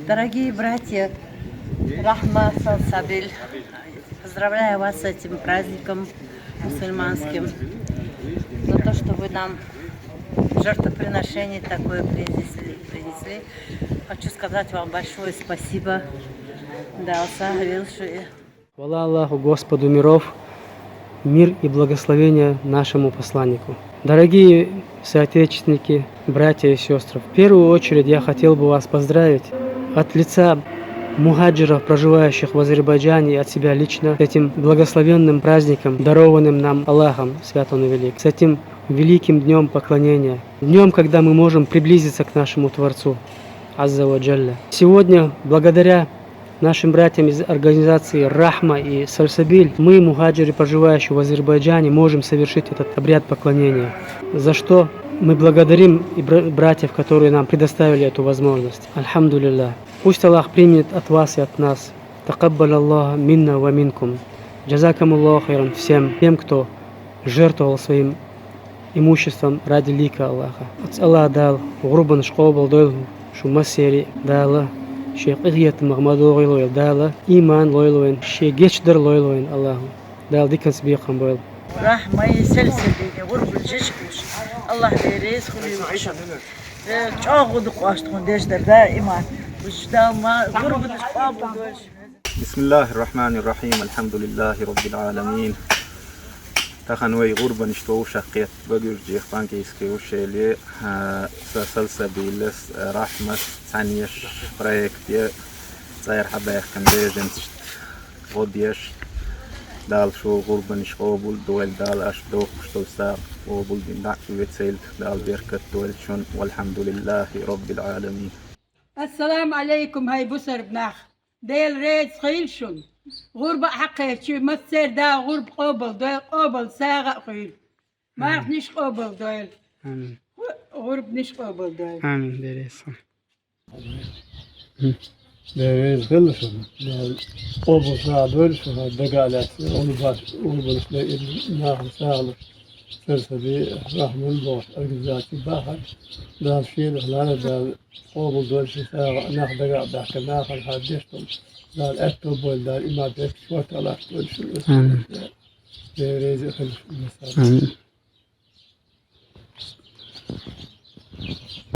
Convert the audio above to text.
Дорогие братья, Рахма Сабиль, поздравляю вас с этим праздником мусульманским, за то, что вы нам жертвоприношение такое принесли. Хочу сказать вам большое спасибо. Да, Хвала Аллаху, Господу миров, мир и благословение нашему посланнику. Дорогие соотечественники, братья и сестры, в первую очередь я хотел бы вас поздравить от лица мухаджиров, проживающих в Азербайджане, и от себя лично с этим благословенным праздником, дарованным нам Аллахом, свят Он и велик, с этим великим днем поклонения, днем, когда мы можем приблизиться к нашему Творцу, Азза ва Джалля. Сегодня, благодаря нашим братьям из организации Рахма и Сальсабиль, мы, мухаджиры, проживающие в Азербайджане, можем совершить этот обряд поклонения, за что мы благодарим и братьев, которые нам предоставили эту возможность. Альхамдулиллах. Пусть Аллах примет от вас и от нас. Такаббаль Аллах минна ва минкум. Джазакамуллаху хайран всем тем, кто жертвовал своим имуществом ради лика Аллаха. Аллах дал гурбан шкобал дойл шумасери дала. Шейх Игьят Махмаду лойлойл дала. Иман лойлоин. Шейх Гечдер лойлоин Аллаху. Дал диканс бихам бойл. Рахма и Сальсабиль, гурбан жишкуш. Аллах верес хули вахшан. Чагуду қуаштығын деждерда иман. بسم الله الرحمن الرحيم الحمد لله رب العالمين تخنوي غربا نشتو شقيت بجور جيخ بانكي سكيوشيلي سلسبيلس رحمة ثانيش برايكتي صاير حبايخ كان بيجنس غوديش دال شو غربا نشقوبل دوال دال أشدوق شتو ساق وبل دين دعك ويتسيل دال بيركت دوال شون والحمد لله رب العالمين. السلام عليكم. هاي بسر بناخ ديل ريد خيل شون غربة حقيقة شو مصير دا غرب قبل دويل قبل ساغة خيل ما عرف نش قبل دويل غرب نش قبل دويل آمين دريسا دريس خيل شون قبل ساغة دويل شون دقالات قبل ناخد ساغة سلسبي رحم البوش أجزاكي باخر دال شيل خلال دال قوبل دول شفاء ناخد قاعد ضحك ناخد حدشتم دال أكتب دال إما بيك شوط على دول شو آمين. ريزي خلف آمين.